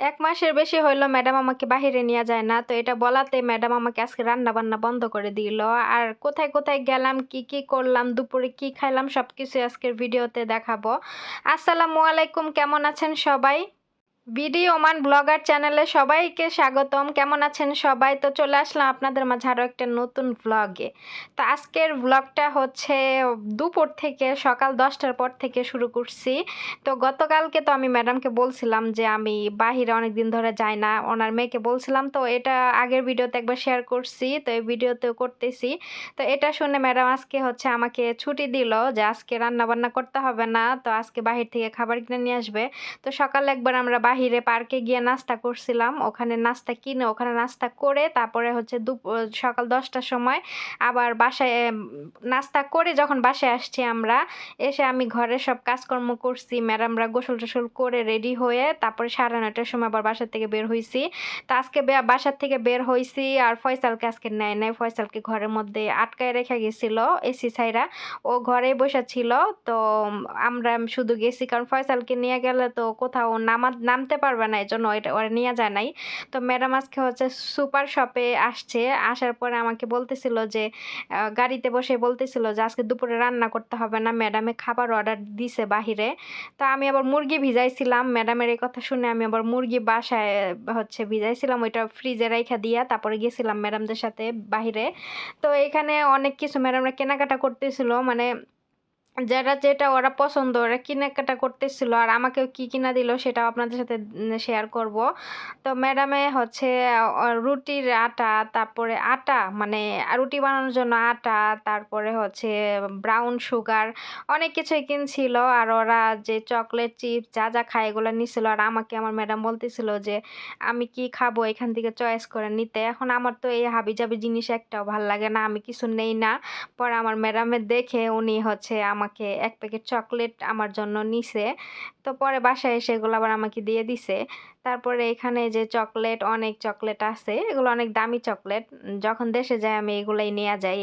১ মাসের বেশি হইল ম্যাডাম আমাকে বাহিরে নিয়ে যায় না। তো এটা বলাতে ম্যাডাম আমাকে আজকে রান্না-বান্না বন্ধ করে দিল। আর কোথায়, কোথায় গেলাম, কি, কি করলাম, দুপুরে কি খাইলাম সবকিছুই আজকের ভিডিওতে দেখাবো। আসসালামু আলাইকুম, কেমন আছেন সবাই? বিডি ওমান ব্লগার চ্যানেলে সবাইকে স্বাগতম। কেমন আছেন সবাই? তো চলে আসলাম আপনাদের মাঝে আরও একটা নতুন ভ্লগে। তো আজকের ভ্লগটা হচ্ছে দুপুর থেকে সকাল 10টার পর থেকে শুরু করছি। তো গতকালকে তো আমি ম্যাডামকে বলছিলাম যে আমি বাহিরে অনেক দিন ধরে যাই না, ওনার মেয়েকে বলছিলাম। তো এটা আগের ভিডিওতে একবার শেয়ার করছি, তো এই ভিডিওতেও করতেছি। তো এটা শুনে ম্যাডাম আজকে হচ্ছে আমাকে ছুটি দিল যে আজকে রান্না বান্না করতে হবে না, তো আজকে বাহির থেকে খাবার কিনে নিয়ে আসবে। তো সকালে একবার আমরা বাহিরে পার্কে গিয়ে নাস্তা করছিলাম, ওখানে নাস্তা কিনে ওখানে নাস্তা করে তারপরে হচ্ছে সকাল 10টার সময় আবার বাসায় নাস্তা করে যখন বাসায় আসছি আমরা, এসে আমি ঘরের সব কাজকর্ম করছি, ম্যাডামরা গোসল টোসল করে রেডি হয়ে তারপরে 9:30টার সময় আবার বাসা থেকে বের হইছি। তো আজকে বাসার থেকে বের হইছি আর ফয়সালকে আজকে নেয় নাই, ফয়সালকে ঘরের মধ্যে আটকায় রেখে গেছিল এসি ছাইরা, ও ঘরেই বসে ছিল। তো আমরা শুধু গেছি কারণ ফয়সালকে নিয়ে গেলে তো কোথাও নামতে পারবে না, এজন্য ওরা নিয়ে যায় নাই। তো ম্যাডাম আজকে হচ্ছে সুপার শপে আসছে, আসার পরে আমাকে বলতেছিল যে গাড়িতে বসে বলতেছিল যে আজকে দুপুরে রান্না করতে হবে না, ম্যাডামে খাবার অর্ডার দিছে বাহিরে। তো আমি আবার মুরগি ভিজাইছিলাম, ম্যাডামের এই কথা শুনে আমি আবার মুরগি বাসায় হচ্ছে ভিজাইছিলাম, ওইটা ফ্রিজে রাইখা দিয়া তারপরে গেছিলাম ম্যাডামদের সাথে বাহিরে। তো এখানে অনেক কিছু ম্যাডামরা কেনাকাটা করতেছিল, মানে যারা যেটা ওরা পছন্দ ওরা কেনাকাটা করতেছিল, আর আমাকেও কি কিনা দিল সেটাও আপনাদের সাথে শেয়ার করব। তো ম্যাডামে হচ্ছে রুটির আটা, তারপরে আটা মানে রুটি বানানোর জন্য আটা, তারপরে হচ্ছে ব্রাউন সুগার, অনেক কিছুই কিনছিল। আর ওরা যে চকলেট চিপস যা যা খায় এগুলো নিছিল, আর আমাকে আমার ম্যাডাম বলতেছিল যে আমি কি খাবো এখান থেকে চয়েস করে নিতে। এখন আমার তো এই হাবিজাবি জিনিস একটাও ভাল লাগে না, আমি কিছু নেই না। পরে আমার ম্যাডামের দেখে উনি হচ্ছে আমাকে 1 প্যাকেট চকলেট আমার জন্য নিছে। তো পরে বাসায় এসে এগুলো আবার আমাকে দিয়ে দিছে। তারপরে এখানে যে চকলেট, অনেক চকলেট আছে, এগুলো অনেক দামি চকলেট। যখন দেশে যাই আমি এগুলাই নিয়ে যাই,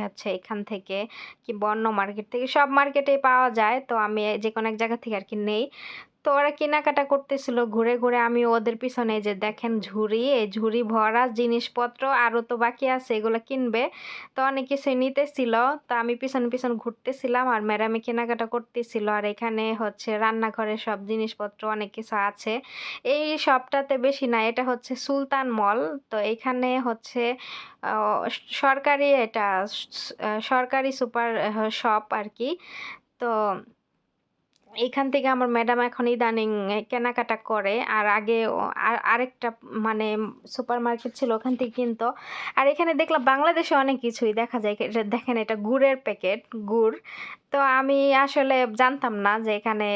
হচ্ছে এখান থেকে কি অন্য মার্কেট থেকে, সব মার্কেটেই পাওয়া যায়, তো আমি যে কোনো এক জায়গা থেকে আর কি নেই। তো ওরা কেনাকাটা করতেছিল ঘুরে ঘুরে, আমি ওদের পিছনে যে দেখেন ঝুড়ি, এই ঝুড়ি ভরা জিনিসপত্র আরও তো বাকি আছে এগুলো কিনবে। তো অনেক কিছুই নিতেছিল, তো আমি পিছন পিছন ঘুরতেছিলাম আর ম্যাডামে কেনাকাটা করতেছিল। আর এখানে হচ্ছে রান্নাঘরের সব জিনিসপত্র অনেক কিছু আছে। এই শপটাতে বেশি না, এটা হচ্ছে সুলতান মল। তো এখানে হচ্ছে সরকারি, এটা সরকারি সুপার শপ আর কি। তো এখান থেকে আমার ম্যাডাম এখন ইদানিং কেনাকাটা করে, আর আগে আরেকটা মানে সুপার মার্কেট ছিল ওখান থেকে কিনতো। আর এখানে দেখলাম বাংলাদেশে অনেক কিছুই দেখা যায়, দেখেন এটা গুড়ের প্যাকেট, গুড়। তো আমি আসলে জানতাম না যে এখানে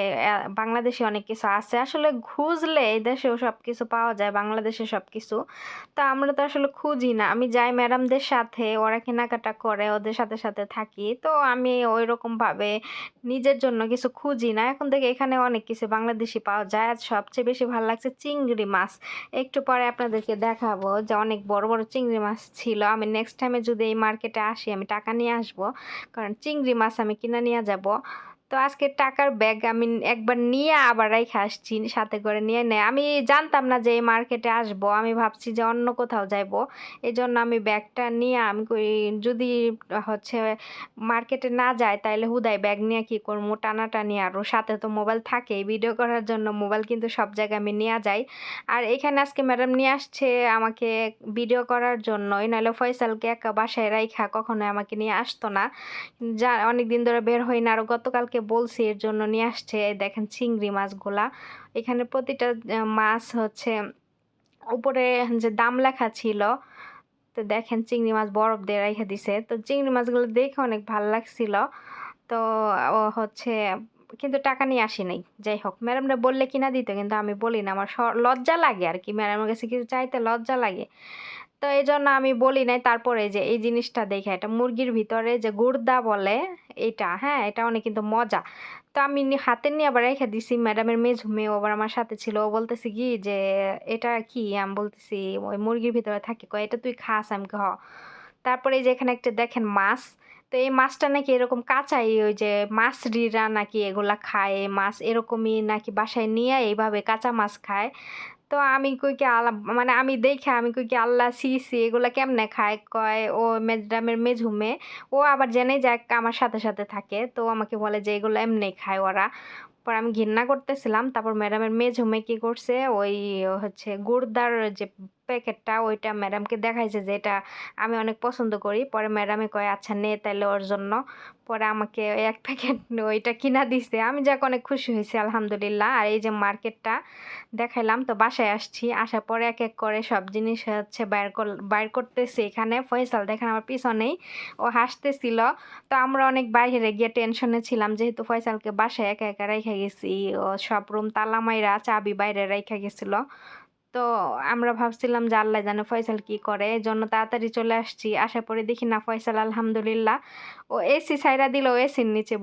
বাংলাদেশে অনেক কিছু আছে, আসলে খুঁজলে এই দেশেও সব কিছু পাওয়া যায়, বাংলাদেশে সব কিছু। তো আমরা তো আসলে খুঁজি না, আমি যাই ম্যাডামদের সাথে, ওরা কেনাকাটা করে ওদের সাথে সাথে থাকি, তো আমি ওই রকম ভাবে নিজের জন্য কিছু খুঁজি না। এখন থেকে এখানে অনেক কিছু বাংলাদেশি পাওয়া যায়। আর সবচেয়ে বেশি ভালো লাগছে চিংড়ি মাছ, একটু পরে আপনাদেরকে দেখাবো যে অনেক বড় বড় চিংড়ি মাছ ছিল। আমি নেক্সট টাইমে যদি এই মার্কেটে আসি আমি টাকা নিয়ে আসবো, কারণ চিংড়ি মাছ আমি কিনে নিয়ে যাব। তো আজকে টাকার ব্যাগ আমি একবার নিয়ে আবার রেখে আসছি, সাথে করে নিয়ে নেয়। আমি জানতাম না যে এই মার্কেটে আসবো, আমি ভাবছি যে অন্য কোথাও যাইব, এই জন্য আমি ব্যাগটা নিয়ে আমি যদি হচ্ছে মার্কেটে না যায় তাইলে হুদাই ব্যাগ নিয়ে কি করবো, টানাটানি। আরও সাথে তো মোবাইল থাকেই, ভিডিও করার জন্য মোবাইল কিন্তু সব জায়গায় আমি নিয়ে যাই। আর এখানে আজকে ম্যাডাম নিয়ে আসছে আমাকে ভিডিও করার জন্যই, নাহলে ফয়সালকে একা বাসায় রাইখা কখনোই আমাকে নিয়ে আসতো না। যা অনেক দিন ধরে বের হই না, আরও গতকালকে বলছি এর জন্য নিয়ে আসছে। দেখেন চিংড়ি মাছগুলা, এখানে প্রতিটা মাছ হচ্ছে উপরে যে দাম লেখা ছিল। তো দেখেন চিংড়ি মাছ বরফ দিয়ে রেখে দিছে, তো চিংড়ি মাছগুলো দেখে অনেক ভালো লাগছিল। তো ও হচ্ছে কিন্তু টাকা নিয়ে আসি নাই। যাই হোক, ম্যাডামরা বললে কিনা দিত, কিন্তু আমি বলি না, আমার লজ্জা লাগে আর কি, ম্যাডামের কাছে কিছু চাইতে লজ্জা লাগে। তো এই জন্য আমি বলি নাই। তারপরে যে এই জিনিসটা দেখে, এটা মুরগির ভিতরে যে গুর্দা বলে এটা, হ্যাঁ এটা অনেক কিন্তু মজা। তো আমি হাতে নিয়ে আবার রেখে দিছি, ম্যাডামের মেয়ে আবার আমার সাথে ছিল, ও বলতেছি কি যে এটা কি, আমি বলতেছি ওই মুরগির ভিতরে থাকে, কয় এটা তুই খাস, আমি হ। তারপরে এই যে এখানে একটা দেখেন মাছ, তো এই মাছটা নাকি এরকম কাঁচাই, ওই যে মাছরিরা নাকি এগুলা খায়, এই মাছ এরকমই নাকি বাসায় নিয়ে এইভাবে কাঁচা মাছ খায়। তো আমি কই কি মানে আমি দেইখা আমি কই কি আল্লাহ ছি, ছি এগুলা কেমনে খায়? কয় ও ম্যাডামের মেঝো মেয়ে। ও আবার জেনে যায় আমার সাথে থাকে। তো আমাকে বলে যে এগুলো এমনি খায় ওরা। পরে আমি ঘৃণা করতেছিলাম। তারপর ম্যাডামের মেঝো মেয়ে কি করছে ওই হচ্ছে গুড়দার যে প্যাকেটটা ওইটা ম্যাডামকে দেখাইছে যে এটা আমি অনেক পছন্দ করি। পরে ম্যাডামে কয় আচ্ছা নে তাইলে ওর জন্য। পরে আমাকে ১ প্যাকেট ওইটা কিনা দিছে। আমি যাক অনেক খুশি হইছি আলহামদুলিল্লাহ। আর এই যে মার্কেটটা দেখাইলাম তো বাসায় আসছি। আসার পরে এক করে সব জিনিস হচ্ছে বাইর করতেছি এখানে। ফয়সাল দেখেন আমার পিছনেই। ও হাসতেছিল। তো আমরা অনেক বাইরে গিয়ে টেনশনে ছিলাম যেহেতু ফয়সালকে বাসায় একা রাইখা গেছি। ও সব রুম তালা মাইরা চাবি বাইরে রাইখা গেছিল। তো আমরা ভাবছিলাম যে আল্লাহ জানে ফয়সাল কি করে। এজন্য তাড়াতাড়ি চলে আসছি। আসার পরে দেখি না ফয়সাল আলহামদুলিল্লাহ ও এসি ছাইড়া দিলেও এসির নিচে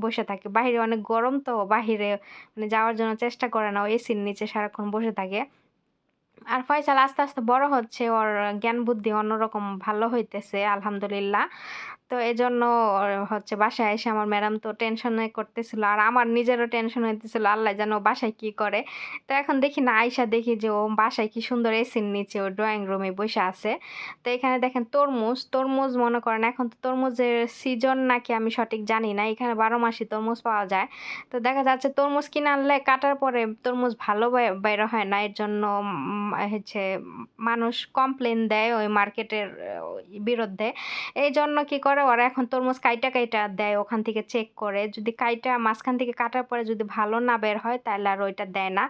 বসে থাকে। বাহিরে অনেক গরম তো বাহিরে মানে যাওয়ার জন্য চেষ্টা করে না। ও এসির নিচে সারাক্ষণ বসে থাকে। আর ফয়সাল আস্তে বড় হচ্ছে। ওর জ্ঞান বুদ্ধি অন্যরকম ভালো হইতেছে আলহামদুলিল্লাহ। তো এজন্য ওর হচ্ছে বাসায় এসে আমার ম্যাডাম তো টেনশনে করতেছিল। আর আমার নিজেরও টেনশন হইতেছিল আল্লাহ জানে ও বাসায় কি করে। তো এখন দেখি না আইসা দেখি যে ও বাসায় কি সুন্দর এসির নিচে ও ড্রয়িং রুমে বইসা আছে। তো এখানে দেখেন তরমুজ মনে করেন এখন তো তরমুজের সিজন নাকি আমি সঠিক জানি না। এখানে ১২ মাসই তরমুজ পাওয়া যায়। তো দেখা যাচ্ছে তরমুজ কিনে আনলে কাটার পরে তরমুজ ভালো বের হয় না। এর জন্য হচ্ছে মানুষ কমপ্লেইন দেয় ওই মার্কেটের বিরুদ্ধে। এইজন্য কি করে ওরা এখন তরমুজ কাইটা দেয় ওখান থেকে চেক করে। যদি মাঝখান থেকে কাটার পরে যদি ভালো না বের হয় তাহলে আর ওইটা দেয় না।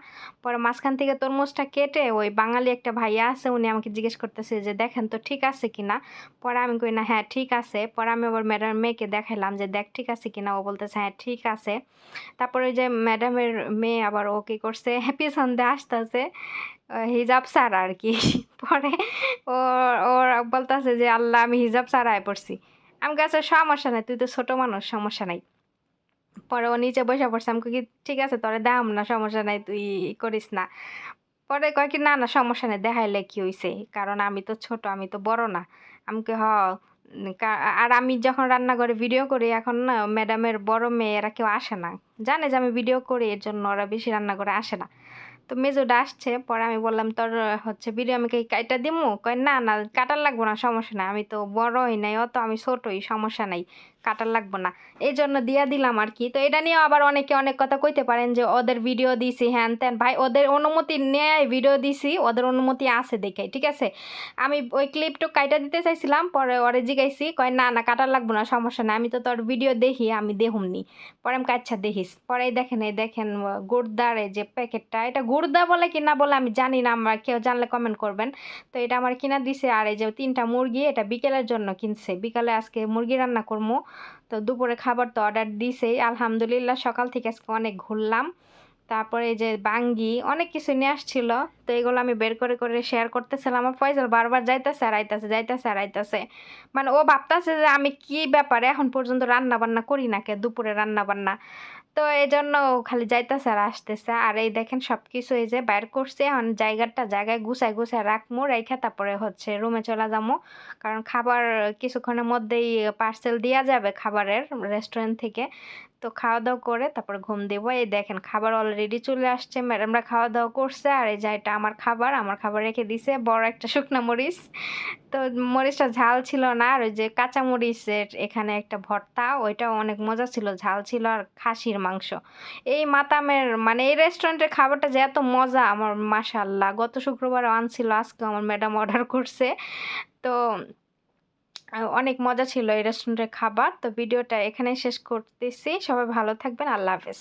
পরে মাঝখান থেকে তরমুজটা কেটে ওই বাঙালি একটা ভাইয়া আছে উনি আমাকে জিজ্ঞেস করতেছে যে দেখেন তো ঠিক আছে কিনা। পরে আমি কই না হ্যাঁ ঠিক আছে। পরে আমি আবার ম্যাডামের মেয়েকে দেখাইলাম যে দেখ ঠিক আছে কিনা। ও বলতেছে হ্যাঁ ঠিক আছে। তারপরে ওই যে ম্যাডামের মেয়ে আবার ও কি করছে পিছন দিয়ে আসতেছে হিজাব ছাড়া আর কি। পরে ওর বলতেছে যে আল্লাহ আমি হিজাব ছাড়ায় পড়ছি। আমি কাছে সমস্যা নাই তুই তো ছোট মানুষ সমস্যা নাই। পরে ও নিচে বসে পড়ছে। আমি কই কি ঠিক আছে তোরে দেখাম না সমস্যা নাই তুই করিস না। পরে কয় কি না সমস্যা নাই দেখাইলে কি হইছে কারণ আমি তো ছোট আমি তো বড় না। আমি কই হ আর আমি যখন রান্নাঘরে ভিডিও করি এখন না ম্যাডামের বড় মেয়ে এরা কেউ আসে না। জানে যে আমি ভিডিও করি এর জন্য ওরা বেশি রান্নাঘরে আসে না। তো মেজোটা আসছে পরে আমি বললাম তোর হচ্ছে ভিডিও আমি কি কাইটা দিমু? কয় না কাটার লাগবো না সমস্যা নাই। আমি তো বড় হই নাই অত আমি ছোটই সমস্যা নাই। কাটার লাগবো না। এইজন্য দিয়া দিলাম আর কি। তো এটা নিয়েও আবার অনেকে অনেক কথা কইতে পারেন যে ওদের ভিডিও দিছি হ্যান-ত্যান। ভাই ওদের অনুমতি নিয়ে ভিডিও দিছি। ওদের অনুমতি আছে দেখে। ঠিক আছে? আমি ওই ক্লিপটা কাইটা দিতে চাইছিলাম। পরে ওরে জিগাইছি। কয় না কাটার লাগবো না সমস্যা নাই। আমি তো তোর ভিডিও দেখি আমি দেহুমনি। পরে আমি কই আচ্ছা দেখিস। পরে এই দেখেন গুড়দার এই যে প্যাকেটটা এটা গুড়দা বলে কি না বলে আমি জানি না। আমরা কেউ জানলে কমেন্ট করবেন। তো এটা আমার কিনা দিছে আর এই যে ৩টা মুরগি এটা বিকেলের জন্য কিনছে। বিকালে আজকে মুরগি রান্না করবো। তো দুপুরে খাবার তো অর্ডার দিছেই আলহামদুলিল্লাহ সকাল থেকে আজকে অনেক ঘুরলাম। তারপরে এই যে বাঙ্গি অনেক কিছু নিয়ে আসছিল। তো এগুলো আমি বের করে শেয়ার করতেছিলাম। আমার ফয়সাল বারবার যাইতেছে আর আইতাছে যাইতেছে আর আইতাছে। মানে ও ভাবতেছে যে আমি কি ব্যাপারে এখন পর্যন্ত রান্না বান্না করি না কে দুপুরে রান্না বান্না। তো এজন্য ও খালি যাইতেছে আর আসতেছে। আর এই দেখেন সবকিছু এই যে বাইর করছি এখন জায়গায় গুছায় রাখমু রাইখা তারপরে হচ্ছে রুমে চলে যাবো। কারণ খাবার কিছুক্ষণের মধ্যেই পার্সেল দেয়া যাবে খাবারের রেস্টুরেন্ট থেকে। তো খাওয়া-দাওয়া করে তারপরে ঘুম দেবো। এই দেখেন খাবার অলরেডি চলে আসছে। ম্যাডামরা খাওয়া-দাওয়া করছে। আর এই যে এটা আমার খাবার রেখে দিছে বড় একটা শুকনা মরিচ। তো মরিচটা ঝাল ছিল না। আর ওই যে কাঁচা মরিচের এখানে একটা ভর্তা ওইটাও অনেক মজা ছিল। ঝাল ছিল আর খাসির মাংস। এই মাতামের মানে এই রেস্টুরেন্টের খাবারটা যে এত মজা আমার মাশাআল্লাহ। গত শুক্রবারও আনছিল আজকেও আমার ম্যাডাম অর্ডার করছে। তো অনেক মজা ছিল এই রেস্টুরেন্টের খাবার। তো ভিডিওটা এখানেই শেষ করতেছি। সবাই ভালো থাকবেন। আল্লাহ হাফেজ।